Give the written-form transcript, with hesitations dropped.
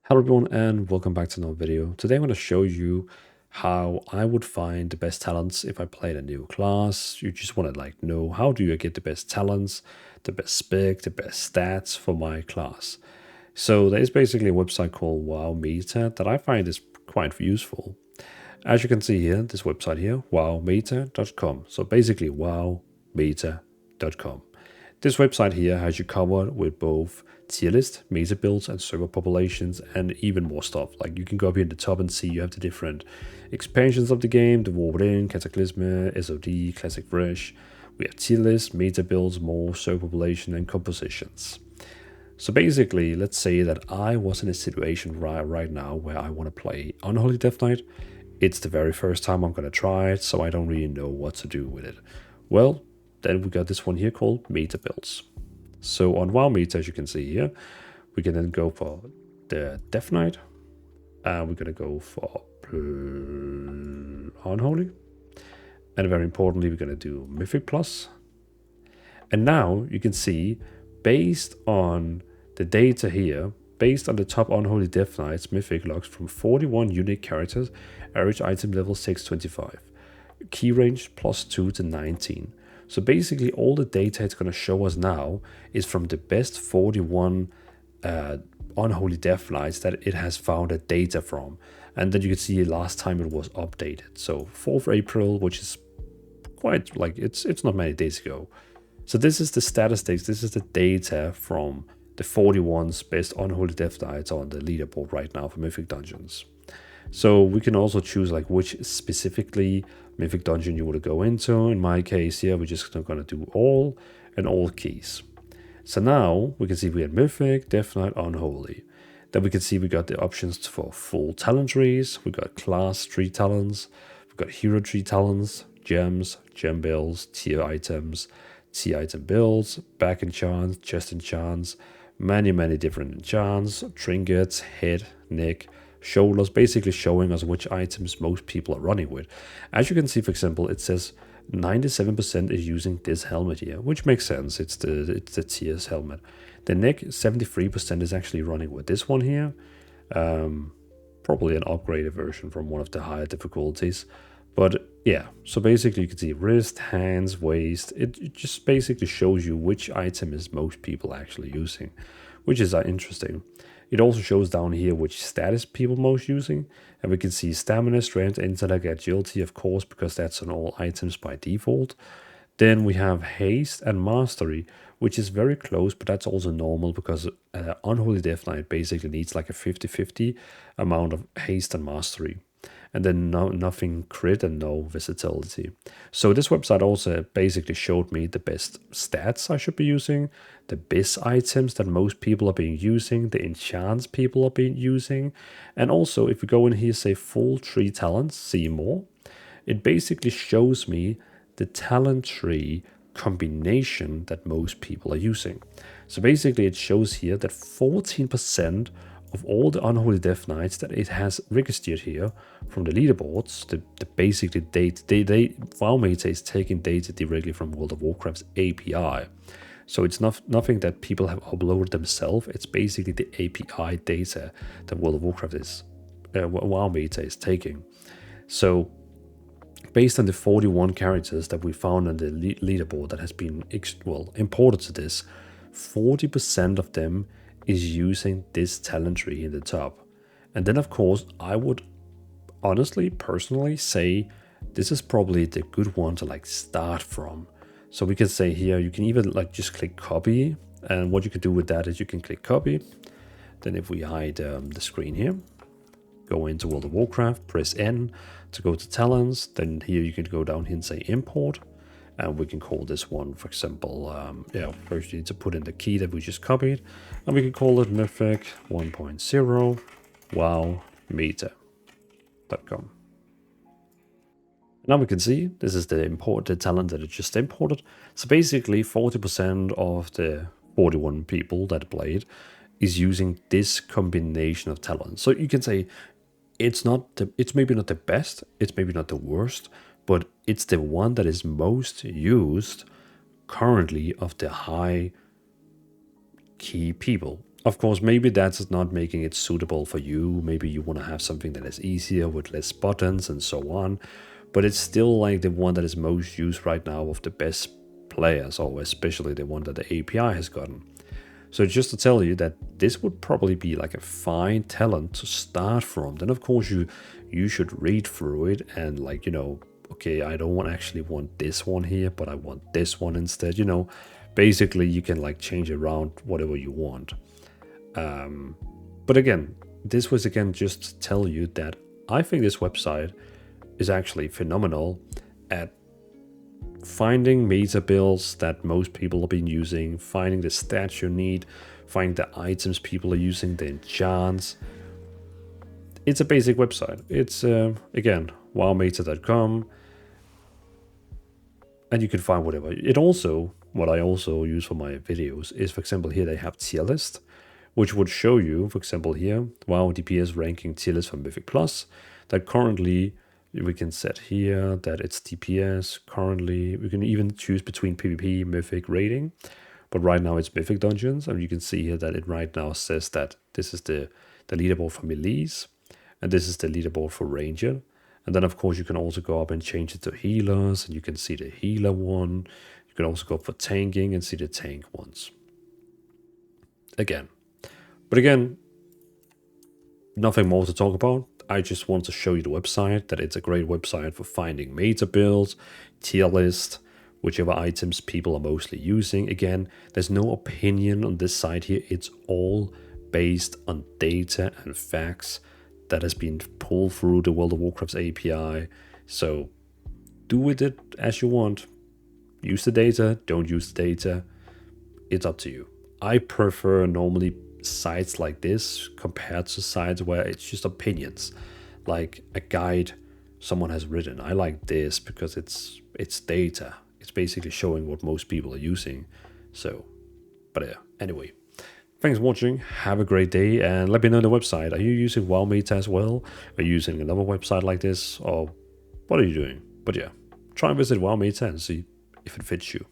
Hello everyone and welcome back to another video. Today I'm going to show you how I would find the best talents if I played a new class. You just want to know how do you get the best talents, the best spec, the best stats for my class. So there is basically a website called WoW Meta that I find is quite useful. As you can see here, this website here, wowmeta.com. So basically wowmeta.com. This website here has you covered with both tier list, meta builds, and server populations, and even more stuff. Like you can go up here in the top and see you have the different expansions of the game, the War Within, Cataclysm, SOD, Classic Fresh. We have tier list, meta builds, more server population, and compositions. So basically, let's say that I was in a situation right now where I want to play Unholy Death Knight. It's the very first time I'm going to try it, so I don't really know what to do with it. Well, then we got this one here called Meta Builds. So on WoW Meta, as you can see here, we can then go for the Death Knight. We're going to go for Unholy. And very importantly, we're going to do Mythic Plus. And now you can see, based on the data here, based on the top Unholy Death Knights, Mythic logs from 41 unique characters, average item level 625, key range +2 to 19. So basically all the data it's going to show us now is from the best 41 Unholy Death Knights that it has found the data from. And then you can see last time it was updated. So 4th April, which is quite it's not many days ago. So this is the statistics, this is the data from the 41's best Unholy Death Knights on the leaderboard right now for Mythic Dungeons. So we can also choose which specifically Mythic Dungeon you want to go into. In my case here, we're just going to do all and all keys. So now we can see we had Mythic, Death Knight, Unholy. Then we can see we got the options for full talent trees. We got class tree talents. We got hero tree talents, gems, gem builds, tier items, tier item builds, back enchants, chest enchants, many different enchants, trinkets, head, neck, shoulders, basically showing us which items most people are running with. As you can see, for example, it says 97% is using this helmet here, which makes sense. It's the tiers helmet. The neck, 73% is actually running with this one here. Probably an upgraded version from one of the higher difficulties. But yeah, so basically you can see wrist, hands, waist. It just basically shows you which item is most people actually using, which is interesting. It also shows down here which status people most using. And we can see stamina, strength, intellect, agility, of course, because that's on all items by default. Then we have haste and mastery, which is very close, but that's also normal because Unholy Death Knight basically needs like a 50-50 amount of haste and mastery. And then nothing crit and no versatility. So this website also basically showed me the best stats I should be using, the BiS items that most people are being using, the enchants people are being using. And also if we go in here, say full tree talents, see more, it basically shows me the talent tree combination that most people are using. So basically it shows here that 14% of all the Unholy Death Knights that it has registered here from the leaderboards, the basically data, WoW Meta is taking data directly from World of Warcraft's API. So it's nothing that people have uploaded themselves. It's basically the API data that World of Warcraft is, WoW Meta is taking. So based on the 41 characters that we found on the leaderboard that has been imported to this, 40% of them is using this talent tree in the top. And then of course I would honestly personally say this is probably the good one to start from. So we can say here you can even just click copy, and what you can do with that is you can click copy. Then if we hide the screen here, go into World of Warcraft, press N to go to talents, then here you can go down here and say import. And we can call this one, for example, first you need to put in the key that we just copied. And we can call it Mythic 1.0 WoW Meta.com. Now we can see this is the imported talent that it just imported. So basically 40% of the 41 people that played is using this combination of talents. So you can say it's maybe not the best, it's maybe not the worst, but it's the one that is most used currently of the high key people. Of course, maybe that's not making it suitable for you. Maybe you want to have something that is easier with less buttons and so on. But it's still like the one that is most used right now of the best players, or especially the one that the API has gotten. So just to tell you that this would probably be like a fine talent to start from. Then of course you should read through it and like, okay, I don't actually want this one here, but I want this one instead. Basically you can like change around whatever you want. But again, this was just to tell you that I think this website is actually phenomenal at finding meta builds that most people have been using, finding the stats you need, finding the items people are using, the enchants. It's a basic website. It's, again, wowmeta.com, and you can find whatever. What I also use for my videos is, for example, here they have tier list, which would show you, for example, here, WoW DPS ranking tier list for Mythic Plus, that currently we can set here that it's DPS. Currently, we can even choose between PvP, Mythic, rating, but right now it's Mythic Dungeons, and you can see here that it right now says that this is the leaderboard for Melees, and this is the leaderboard for Ranger. And then, of course, you can also go up and change it to healers, and you can see the healer one. You can also go up for tanking and see the tank ones. But again, nothing more to talk about. I just want to show you the website, that it's a great website for finding meta builds, tier list, whichever items people are mostly using. Again, there's no opinion on this site here. It's all based on data and facts that has been pulled through the World of Warcraft's API. So do with it as you want. Use the data, don't use the data. It's up to you. I prefer normally sites like this compared to sites where it's just opinions, like a guide someone has written. I like this because it's data. It's basically showing what most people are using. So, but yeah, anyway, thanks for watching. Have a great day, and let me know on the website. Are you using WoW Meta as well? Are you using another website like this, or what are you doing? But yeah, try and visit WoW Meta and see if it fits you.